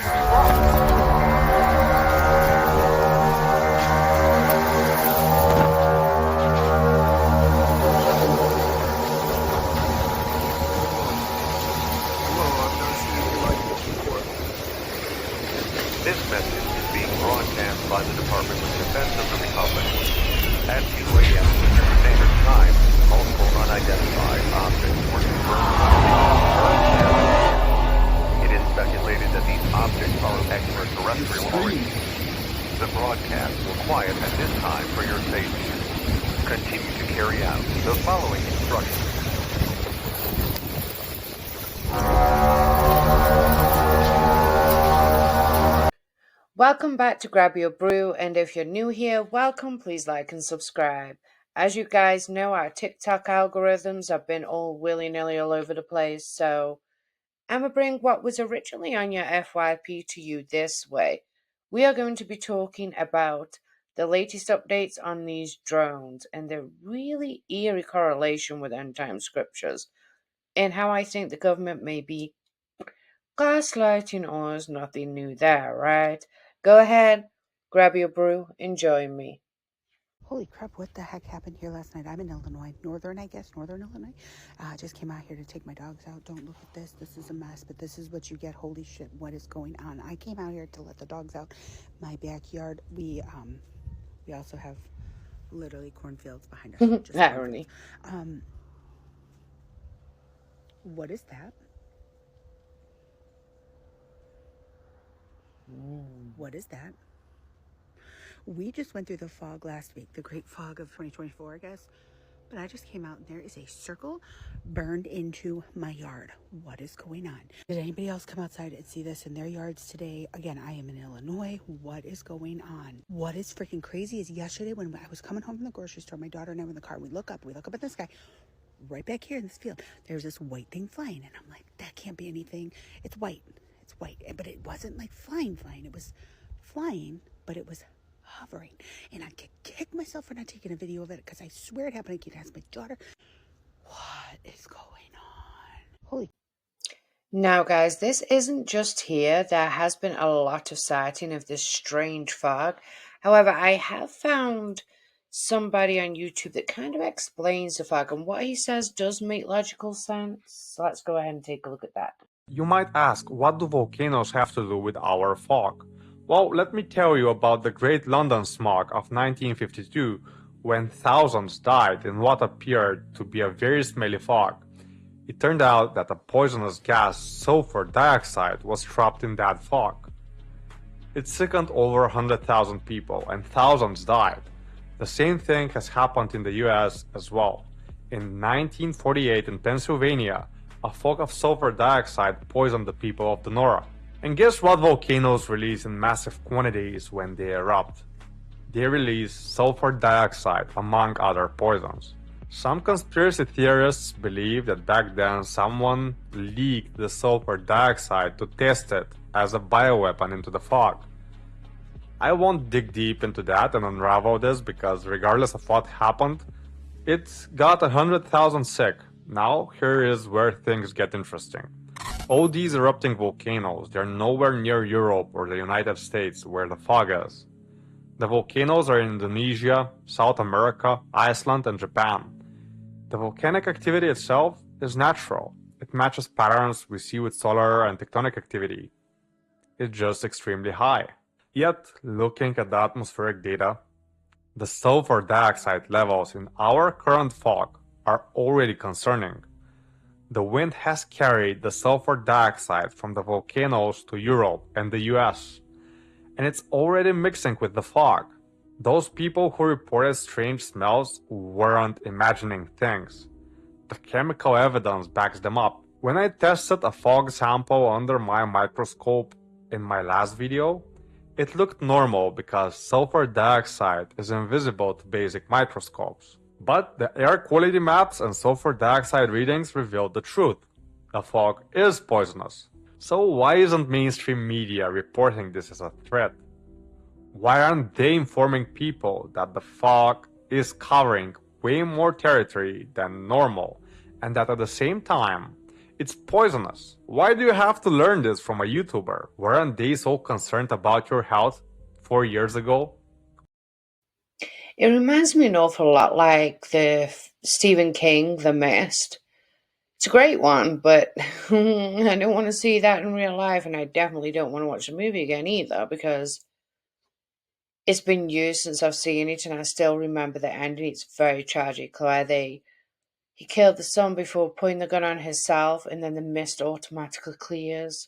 This message is being broadcast by the Department of Defense of the Republic. At 2 a.m. Eastern Standard Time, multiple unidentified objects were confirmed to be Earth. It is speculated that these objects are of extraterrestrial origin. The broadcast will quiet at this time for your safety. Continue to carry out the following instructions. Welcome back to Grab Your Brew, and if you're new here, welcome, please like and subscribe. As you guys know, our TikTok algorithms have been all willy-nilly all over the place, so I'm going to bring what was originally on your FYP to you this way. We are going to be talking about the latest updates on these drones and their really eerie correlation with end-time scriptures, and how I think the government may be gaslighting us. Nothing new there, right? Go ahead, grab your brew, and join me. Holy crap, what the heck happened here last night? I'm in Illinois, northern Illinois. I just came out here to take my dogs out. Don't look at this. This is a mess, but this is what you get. Holy shit, what is going on? I came out here to let the dogs out. My backyard, we also have literally cornfields behind us. Just Irony. What is that? What is that? We just went through the fog last week, the great fog of 2024, I guess. But I just came out and there is a circle burned into my yard. What is going on? Did anybody else come outside and see this in their yards today? Again, I am in Illinois. What is going on? What is freaking crazy is yesterday when I was coming home from the grocery store, my daughter and I were in the car. We look up at the sky. Right back here in this field, there's this white thing flying. And I'm like, that can't be anything. It's white. It's white. But it wasn't like flying. It was flying, but it was hovering. And I could kick myself for not taking a video of it because I swear it happened. I keep asking my daughter, what is going on? Holy. Now, guys, this isn't just here. There has been a lot of sighting of this strange fog. However, I have found somebody on YouTube that kind of explains the fog, and what he says does make logical sense. So let's go ahead and take a look at that. You might ask, what do volcanoes have to do with our fog? Well, let me tell you about the Great London Smog of 1952, when thousands died in what appeared to be a very smelly fog. It turned out that a poisonous gas, sulfur dioxide, was trapped in that fog. It sickened over 100,000 people and thousands died. The same thing has happened in the US as well. In 1948 in Pennsylvania, a fog of sulfur dioxide poisoned the people of the Nora. And guess what volcanoes release in massive quantities when they erupt? They release sulfur dioxide, among other poisons. Some conspiracy theorists believe that back then someone leaked the sulfur dioxide to test it as a bioweapon into the fog. I won't dig deep into that and unravel this because regardless of what happened, it got 100,000 sick. Now here is where things get interesting. All these erupting volcanoes, they're nowhere near Europe or the United States where the fog is. The volcanoes are in Indonesia, South America, Iceland, and Japan. The volcanic activity itself is natural. It matches patterns we see with solar and tectonic activity. It's just extremely high. Yet, looking at the atmospheric data, the sulfur dioxide levels in our current fog are already concerning. The wind has carried the sulfur dioxide from the volcanoes to Europe and the US, and it's already mixing with the fog. Those people who reported strange smells weren't imagining things. The chemical evidence backs them up. When I tested a fog sample under my microscope in my last video, it looked normal because sulfur dioxide is invisible to basic microscopes. But the air quality maps and sulfur dioxide readings revealed the truth. The fog is poisonous. So why isn't mainstream media reporting this as a threat? Why aren't they informing people that the fog is covering way more territory than normal and that at the same time, It's poisonous. Why do you have to learn this from a YouTuber? Weren't they so concerned about your health 4 years ago? It reminds me an awful lot like the Stephen King, The Mist. It's a great one, but I don't want to see that in real life, and I definitely don't want to watch the movie again either, because it's been years since I've seen it, and I still remember the ending. It's very tragic, where he killed the son before putting the gun on himself, and then the mist automatically clears.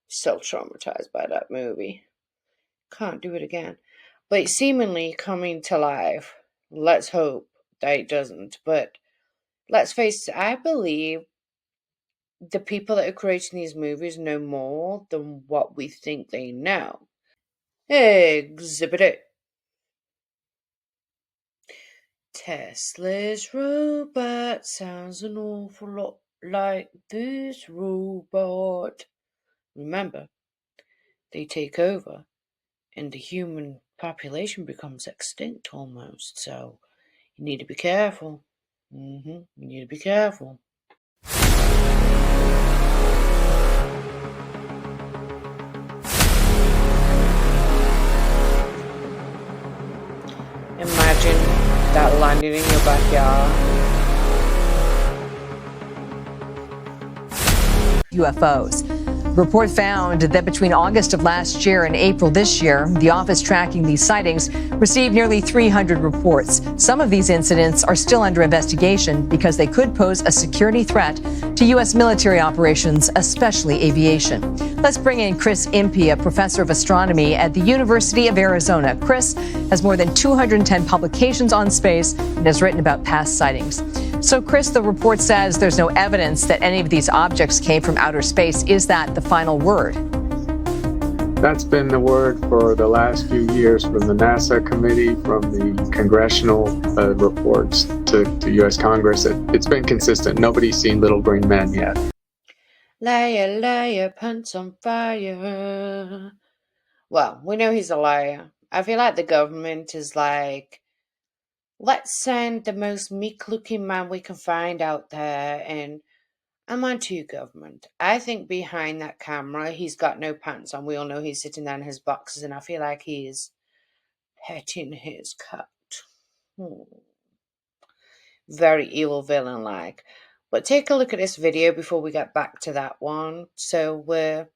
Still traumatized by that movie. Can't do it again. But it's seemingly coming to life. Let's hope that it doesn't. But let's face it, I believe the people that are creating these movies know more than what we think they know. Exhibit A. Tesla's robot sounds an awful lot like this robot. Remember, they take over and the human population becomes extinct almost, so you need to be careful. You need to be careful. Imagine that landing in your backyard. UFOs. The report found that between August of last year and April this year, the office tracking these sightings received nearly 300 reports. Some of these incidents are still under investigation because they could pose a security threat to U.S. military operations, especially aviation. Let's bring in Chris Impey, a professor of astronomy at the University of Arizona. Chris has more than 210 publications on space and has written about past sightings. So, Chris, the report says there's no evidence that any of these objects came from outer space. Is that the final word? That's been the word for the last few years from the NASA committee, from the congressional reports to U.S. Congress. It's been consistent. Nobody's seen little green men yet. Liar, liar, pants on fire. Well, we know he's a liar. I feel like the government is like, let's send the most meek-looking man we can find out there, and I'm on to you, government. I think behind that camera, he's got no pants on. We all know he's sitting there in his boxes, and I feel like he's petting his cat. Very evil villain-like. But take a look at this video before we get back to that one. So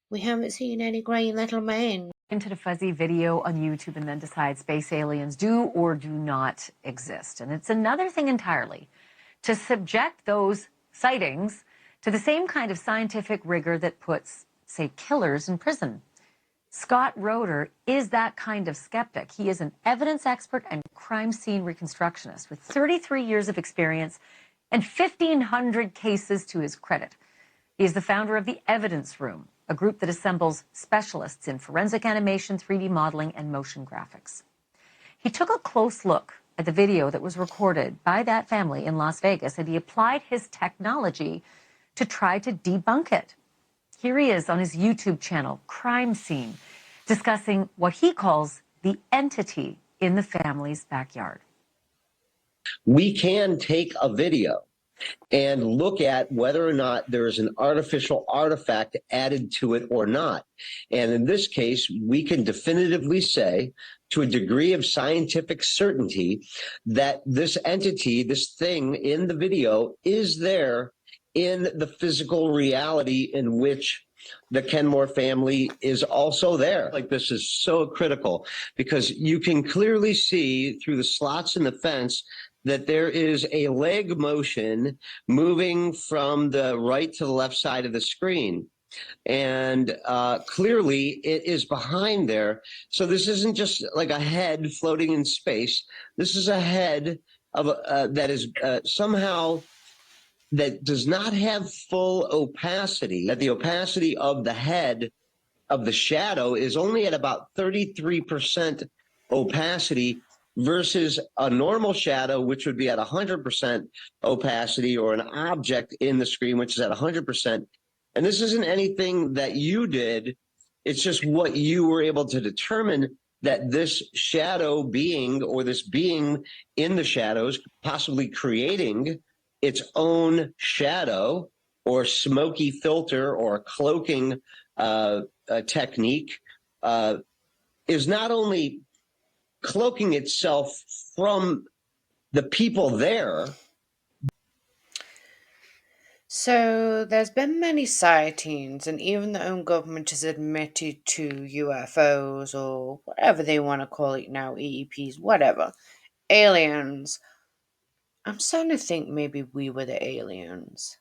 we haven't seen any green little men. Into the fuzzy video on YouTube and then decide space aliens do or do not exist. And it's another thing entirely to subject those sightings to the same kind of scientific rigor that puts, say, killers in prison. Scott Roeder is that kind of skeptic. He is an evidence expert and crime scene reconstructionist with 33 years of experience and 1,500 cases to his credit. He is the founder of the Evidence Room, a group that assembles specialists in forensic animation, 3D modeling, and motion graphics. He took a close look at the video that was recorded by that family in Las Vegas, and he applied his technology to try to debunk it. Here he is on his YouTube channel, Crime Scene, discussing what he calls the entity in the family's backyard. We can take a video and look at whether or not there is an artificial artifact added to it or not. And in this case, we can definitively say, to a degree of scientific certainty, that this entity, this thing in the video, is there in the physical reality in which the Kenmore family is also there. Like, this is so critical because you can clearly see through the slots in the fence that there is a leg motion moving from the right to the left side of the screen. And clearly it is behind there. So this isn't just like a head floating in space. This is a head of that is somehow that does not have full opacity, that the opacity of the head of the shadow is only at about 33% opacity versus a normal shadow, which would be at 100% opacity, or an object in the screen, which is at 100%. And this isn't anything that you did. It's just what you were able to determine that this shadow being, or this being in the shadows, possibly creating, its own shadow or smoky filter or cloaking technique is not only cloaking itself from the people there. So there's been many sightings, and even the own government has admitted to UFOs, or whatever they want to call it now, EEPs, whatever, aliens. I'm starting to think maybe we were the aliens.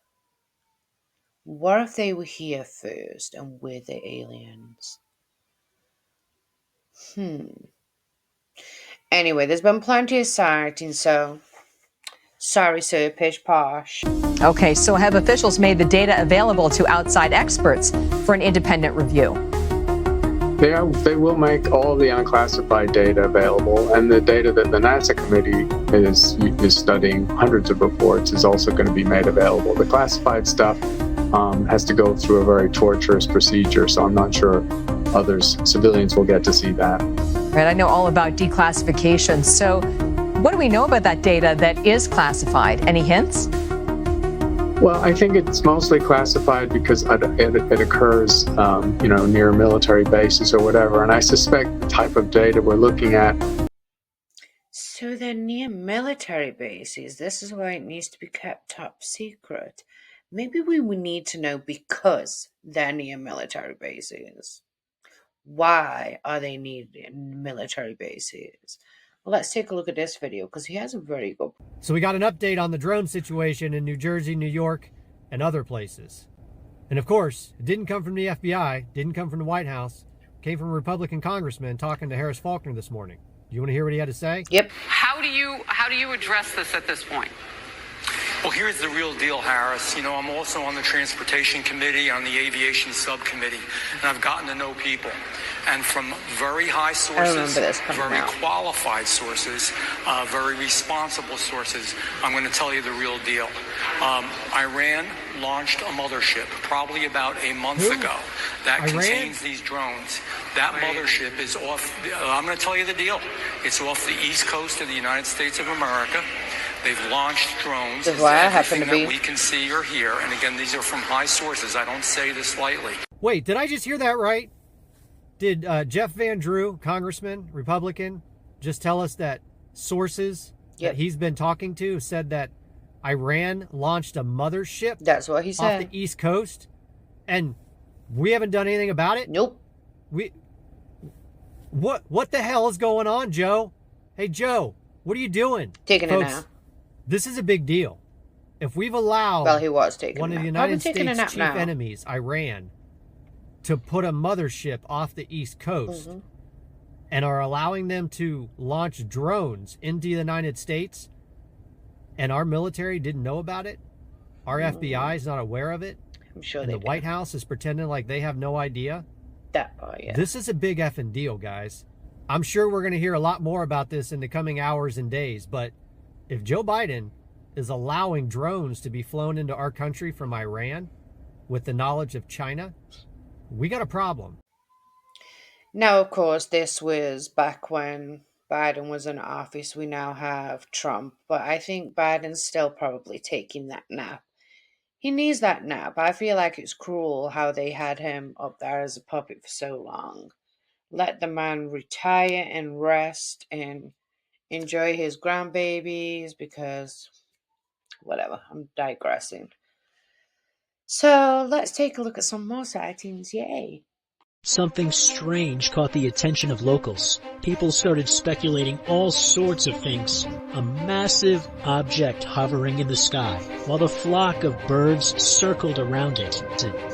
What if they were here first and we're the aliens? Anyway, there's been plenty of sightings, so sorry, sir, pish posh. Okay, so have officials made the data available to outside experts for an independent review? They will make all the unclassified data available, and the data that the NASA committee is studying, hundreds of reports, is also going to be made available. The classified stuff has to go through a very torturous procedure, so I'm not sure civilians will get to see that. Right, I know all about declassification. So what do we know about that data that is classified? Any hints? Well, I think it's mostly classified because it occurs, near military bases or whatever. And I suspect the type of data we're looking at. So they're near military bases. This is why it needs to be kept top secret. Maybe we would need to know because they're near military bases. Why are they needed in military bases? Well, let's take a look at this video because he has a very good. So we got an update on the drone situation in New Jersey, New York, and other places. And of course, it didn't come from the FBI, didn't come from the White House, it came from a Republican congressman talking to Harris Faulkner this morning. Do you want to hear what he had to say? Yep. How do you address this at this point? Well, here's the real deal, Harris. I'm also on the Transportation Committee, on the Aviation Subcommittee, and I've gotten to know people. And from very high sources, very qualified sources, very responsible sources, I'm going to tell you the real deal. Iran launched a mothership probably about a month ago that contains these drones. That mothership is off, I'm going to tell you the deal. It's off the east coast of the United States of America. They've launched drones. That's why I happen to be. That we can see or hear. And again, these are from high sources. I don't say this lightly. Wait, did I just hear that right? Did Jeff Van Drew, Congressman, Republican, just tell us that sources that he's been talking to said that Iran launched a mothership? That's what he said. Off the East Coast? And we haven't done anything about it? Nope. What the hell is going on, Joe? Hey, Joe, what are you doing? Taking Folks, a nap. This is a big deal. If we've allowed Well, he was taking one a of the nap. United States' chief now. enemies, Iran, to put a mothership off the East Coast and are allowing them to launch drones into the United States, and our military didn't know about it, our FBI is not aware of it, I'm sure and the White House is pretending like they have no idea. That part, yeah. This is a big effing deal, guys. I'm sure we're going to hear a lot more about this in the coming hours and days, but if Joe Biden is allowing drones to be flown into our country from Iran with the knowledge of China, we got a problem. Now, of course, this was back when Biden was in office. We now have Trump, but I think Biden's still probably taking that nap. He needs that nap. I feel like it's cruel how they had him up there as a puppet for so long. Let the man retire and rest and enjoy his grandbabies because, whatever, I'm digressing. So let's take a look at some more sightings. Yay. Something strange caught the attention of locals. People started speculating all sorts of things. A massive object hovering in the sky, while the flock of birds circled around it.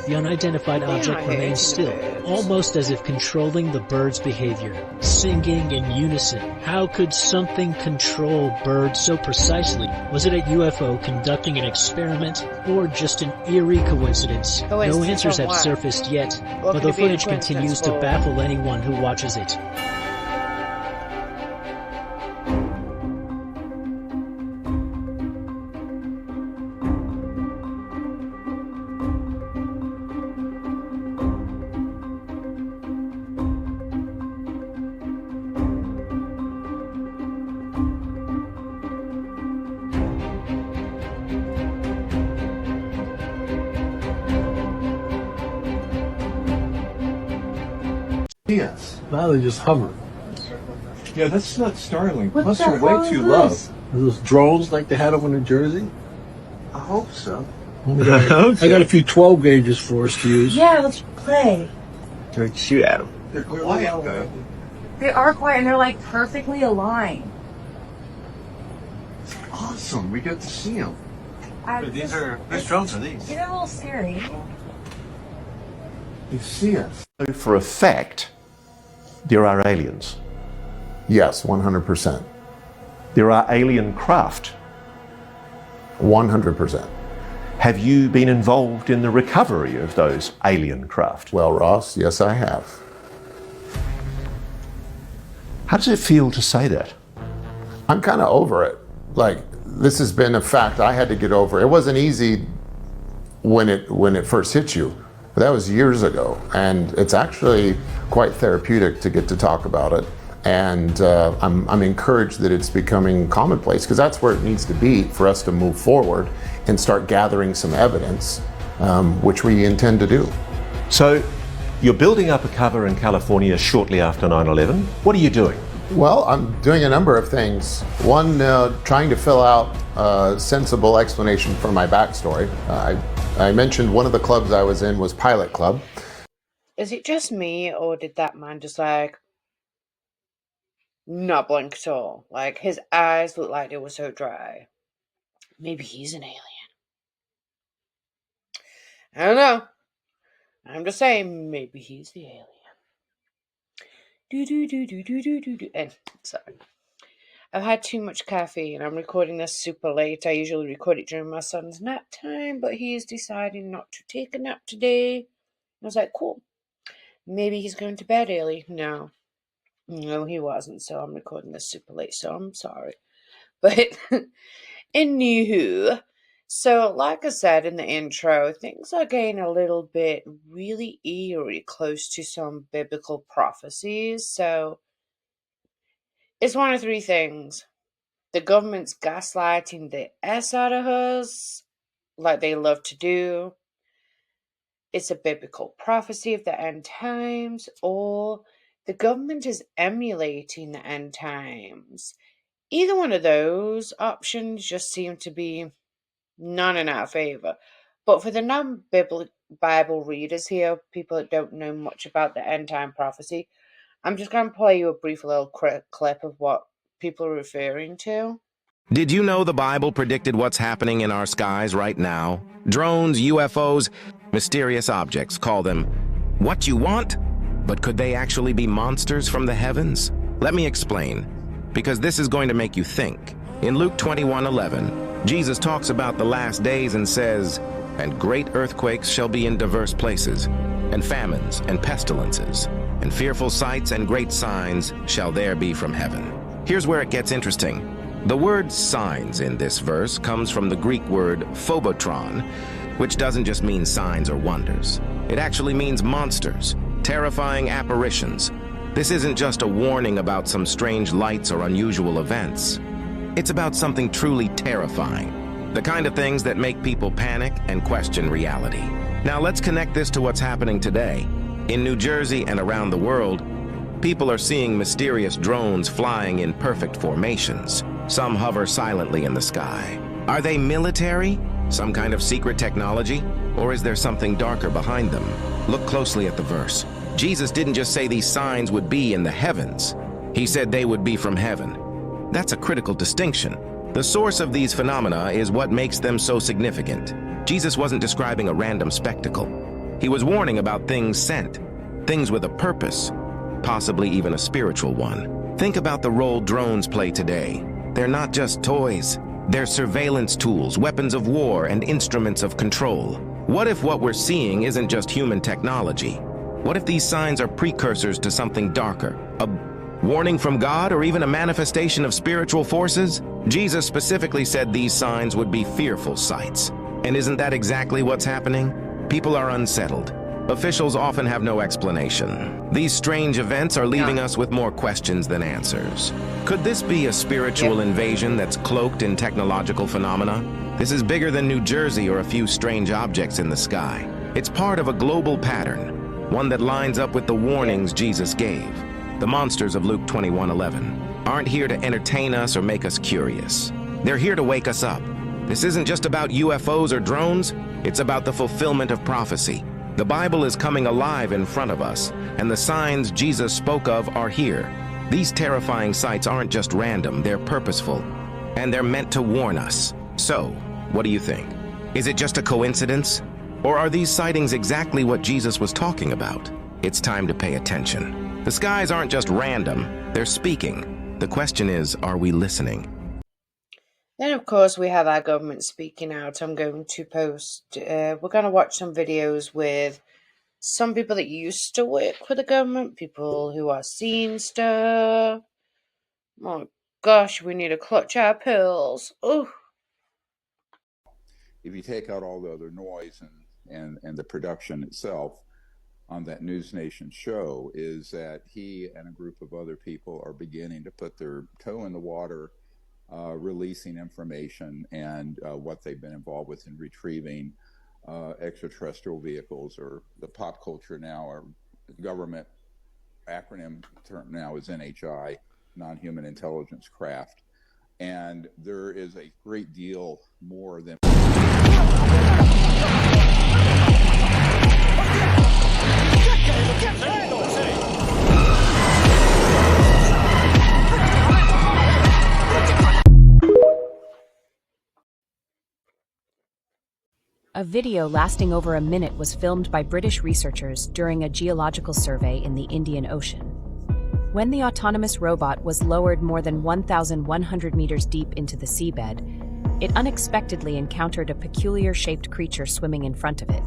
The unidentified object remained still, almost as if controlling the bird's behavior, singing in unison. How could something control birds so precisely? Was it a UFO conducting an experiment, or just an eerie coincidence? No answers have surfaced yet, but the footage continues to baffle anyone who watches it. Yes. Now they just hover. Yeah, that's not Starlink. What Plus, the you're hell way is too low. this? Are those drones like they had over New Jersey? I hope so. I got a few 12 gauges for us to use. Yeah, let's play. Shoot at them. They're quiet, though. They are quiet and they're like perfectly aligned. Awesome. We get to see them. Whose drones are these? They're a little scary. You see us. For a fact, there are aliens. Yes, 100%. There are alien craft. 100%. Have you been involved in the recovery of those alien craft? Well, Ross, yes, I have. How does it feel to say that? I'm kind of over it. Like, this has been a fact I had to get over. It wasn't easy when it first hit you. But that was years ago, and it's actually quite therapeutic to get to talk about it. And I'm encouraged that it's becoming commonplace, because that's where it needs to be for us to move forward and start gathering some evidence, which we intend to do. So you're building up a cover in California shortly after 9/11. What are you doing? Well, I'm doing a number of things. One, trying to fill out a sensible explanation for my backstory. I mentioned one of the clubs I was in was Pilot Club. Is it just me, or did that man just like not blink at all? Like, his eyes looked like they were so dry. Maybe he's an alien. I don't know. I'm just saying, maybe he's the alien. And sorry, I've had too much caffeine. I'm recording this super late. I usually record it during my son's nap time, but he is deciding not to take a nap today. I was like, cool. Maybe he's going to bed early. No, he wasn't. So I'm recording this super late. So I'm sorry. But anywho, so like I said in the intro, things are getting a little bit really eerie, close to some biblical prophecies. So it's one of three things. The government's gaslighting the S out of us, like they love to do. It's a biblical prophecy of the end times, or the government is emulating the end times. Either one of those options just seem to be none in our favor. But for the non-Bible readers here, people that don't know much about the end time prophecy, I'm just going to play you a brief little clip of what people are referring to. Did you know the Bible predicted what's happening in our skies right now? Drones, UFOs, mysterious objects, call them what you want, but could they actually be monsters from the heavens? Let me explain, because this is going to make you think. In Luke 21:11, Jesus talks about the last days and says, "And great earthquakes shall be in diverse places, and famines and pestilences, and fearful sights and great signs shall there be from heaven." Here's where it gets interesting. The word signs in this verse comes from the Greek word phobotron, which doesn't just mean signs or wonders. It actually means monsters, terrifying apparitions. This isn't just a warning about some strange lights or unusual events. It's about something truly terrifying, the kind of things that make people panic and question reality. Now let's connect this to what's happening today. In New Jersey and around the world, people are seeing mysterious drones flying in perfect formations. Some hover silently in the sky. Are they military? Some kind of secret technology? Or is there something darker behind them? Look closely at the verse. Jesus didn't just say these signs would be in the heavens. He said they would be from heaven. That's a critical distinction. The source of these phenomena is what makes them so significant. Jesus wasn't describing a random spectacle. He was warning about things sent, things with a purpose, possibly even a spiritual one. Think about the role drones play today. They're not just toys. They're surveillance tools, weapons of war, and instruments of control. What if what we're seeing isn't just human technology? What if these signs are precursors to something darker? A warning from God, or even a manifestation of spiritual forces? Jesus specifically said these signs would be fearful sights. And isn't that exactly what's happening? People are unsettled. Officials often have no explanation. These strange events are leaving us with more questions than answers. Could this be a spiritual invasion that's cloaked in technological phenomena? This is bigger than New Jersey or a few strange objects in the sky. It's part of a global pattern. one that lines up with the warnings Jesus gave. The monsters of Luke 21:11 aren't here to entertain us or make us curious. They're here to wake us up. This isn't just about UFOs or drones, it's about the fulfillment of prophecy. The Bible is coming alive in front of us, and the signs Jesus spoke of are here. These terrifying sights aren't just random, they're purposeful, and they're meant to warn us. So, what do you think? Is it just a coincidence? Or are these sightings exactly what Jesus was talking about? It's time to pay attention. The skies aren't just random, they're speaking. The question is, are we listening? Then, of course, we have our government speaking out. I'm going to post, we're going to watch some videos with some people that used to work for the government, people who are seeing stuff. Oh, gosh, we need to clutch our pearls. Oh. If you take out all the other noise and the production itself on that News Nation show, is that he and a group of other people are beginning to put their toe in the water, releasing information and what they've been involved with in retrieving extraterrestrial vehicles, or the pop culture now, or government acronym term now is NHI, non-human intelligence craft. And there is a great deal more than A video lasting over a minute was filmed by British researchers during a geological survey in the Indian Ocean. When the autonomous robot was lowered more than 1,100 meters deep into the seabed, it unexpectedly encountered a peculiar-shaped creature swimming in front of it.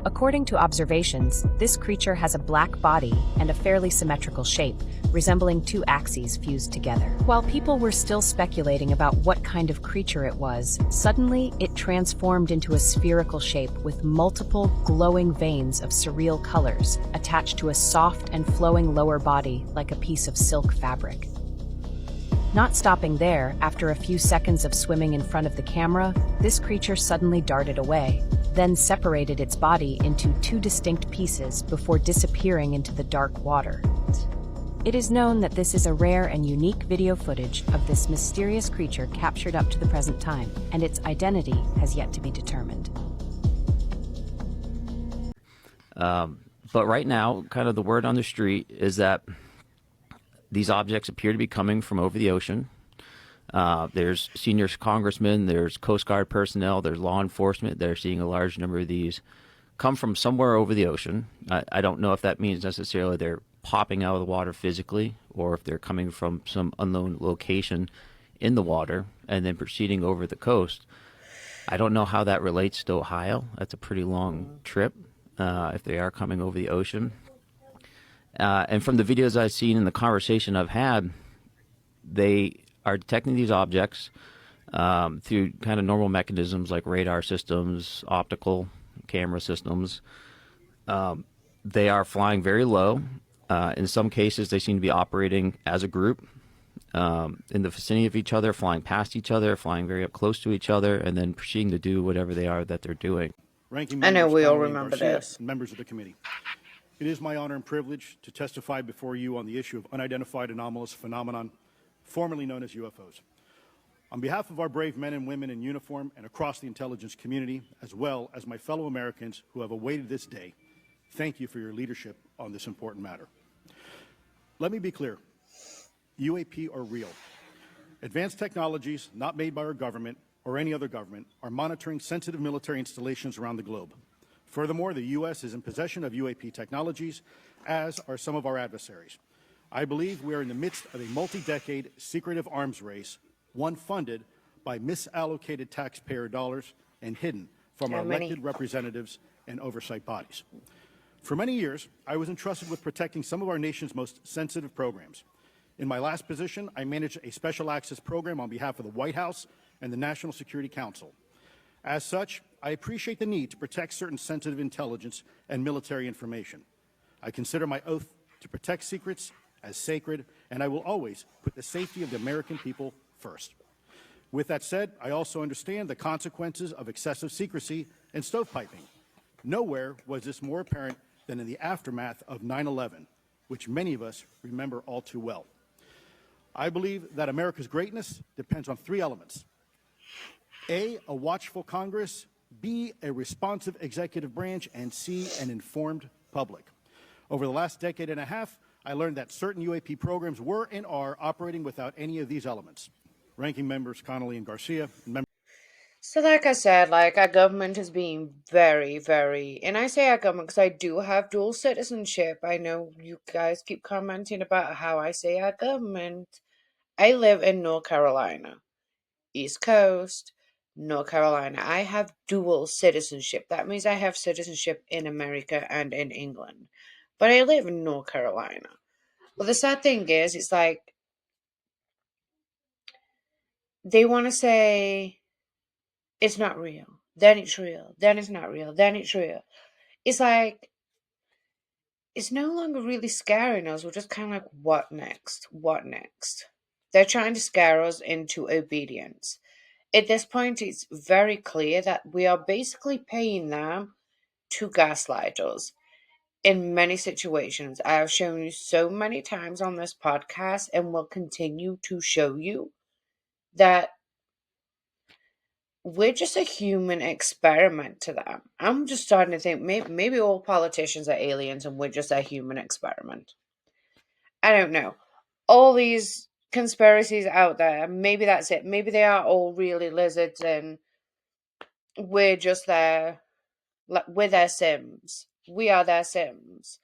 According to observations, this creature has a black body and a fairly symmetrical shape, resembling two axes fused together. While people were still speculating about what kind of creature it was, suddenly it transformed into a spherical shape with multiple glowing veins of surreal colors attached to a soft and flowing lower body like a piece of silk fabric. Not stopping there, after a few seconds of swimming in front of the camera, this creature suddenly darted away, then separated its body into two distinct pieces before disappearing into the dark water. It is known that this is a rare and unique video footage of this mysterious creature captured up to the present time, and its identity has yet to be determined. But right now, kind of the word on the street is that these objects appear to be coming from over the ocean. There's senior congressmen, there's Coast Guard personnel, there's law enforcement. They're seeing a large number of these come from somewhere over the ocean. I don't know if that means necessarily they're popping out of the water physically, or if they're coming from some unknown location in the water and then proceeding over the coast. I don't know how that relates to Ohio. That's a pretty long trip if they are coming over the ocean. And from the videos I've seen and the conversation I've had, they are detecting these objects through kind of normal mechanisms like radar systems, optical camera systems. They are flying very low. In some cases, they seem to be operating as a group in the vicinity of each other, flying past each other, flying very up close to each other, and then proceeding to do whatever they are that they're doing. I know we all remember this. Members of the committee. It is my honor and privilege to testify before you on the issue of unidentified anomalous phenomenon, formerly known as UFOs. On behalf of our brave men and women in uniform and across the intelligence community, as well as my fellow Americans who have awaited this day, thank you for your leadership on this important matter. Let me be clear. UAP are real. Advanced technologies not made by our government or any other government are monitoring sensitive military installations around the globe. Furthermore, the U.S. is in possession of UAP technologies, as are some of our adversaries. I believe we are in the midst of a multi-decade secretive arms race, one funded by misallocated taxpayer dollars and hidden from our elected representatives and oversight bodies. For many years, I was entrusted with protecting some of our nation's most sensitive programs. In my last position, I managed a special access program on behalf of the White House and the National Security Council. As such, I appreciate the need to protect certain sensitive intelligence and military information. I consider my oath to protect secrets as sacred, and I will always put the safety of the American people first. With that said, I also understand the consequences of excessive secrecy and stovepiping. Nowhere was this more apparent than in the aftermath of 9/11, which many of us remember all too well. I believe that America's greatness depends on three elements. A watchful Congress, B, a responsive executive branch, and C, an informed public. Over the last decade and a half, I learned that certain UAP programs were and are operating without any of these elements. Ranking members Connolly and Garcia. So like I said, like our government is being very, very, and I say our government because I do have dual citizenship. I know you guys keep commenting about how I say our government. I live in North Carolina, East Coast, North Carolina. I have dual citizenship. That means I have citizenship in America and in England. But I live in North Carolina. Well, the sad thing is, it's like they want to say it's not real. Then it's real. Then it's not real. Then it's real. It's like it's no longer really scaring us. We're just kind of like, what next? What next? They're trying to scare us into obedience. At this point, it's very clear that we are basically paying them to gaslight us in many situations. I have shown you so many times on this podcast and will continue to show you that we're just a human experiment to them. I'm just starting to think maybe all politicians are aliens and we're just a human experiment. I don't know. All these conspiracies out there, maybe that's it. Maybe they are all really lizards and we're just their, we're their Sims. We are their Sims.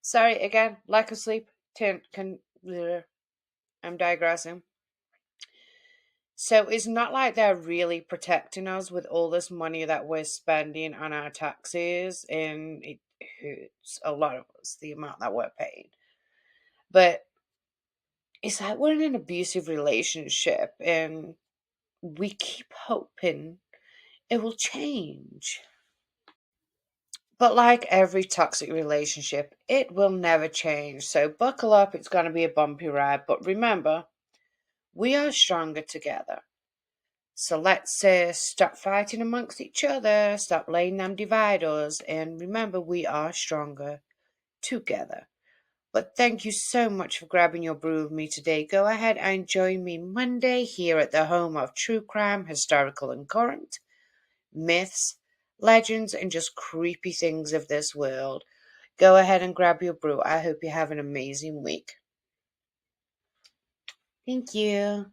Sorry, again, lack of sleep. I'm digressing. So it's not like they're really protecting us with all this money that we're spending on our taxes, and it hurts a lot of us, the amount that we're paying. But it's like we're in an abusive relationship, and we keep hoping it will change. But like every toxic relationship, it will never change. So buckle up, it's going to be a bumpy ride. But remember, we are stronger together. So let's stop fighting amongst each other, stop letting them divide us, and remember, we are stronger together. But thank you so much for grabbing your brew with me today. Go ahead and join me Monday here at the home of true crime, historical and current, myths, legends, and just creepy things of this world. Go ahead and grab your brew. I hope you have an amazing week. Thank you.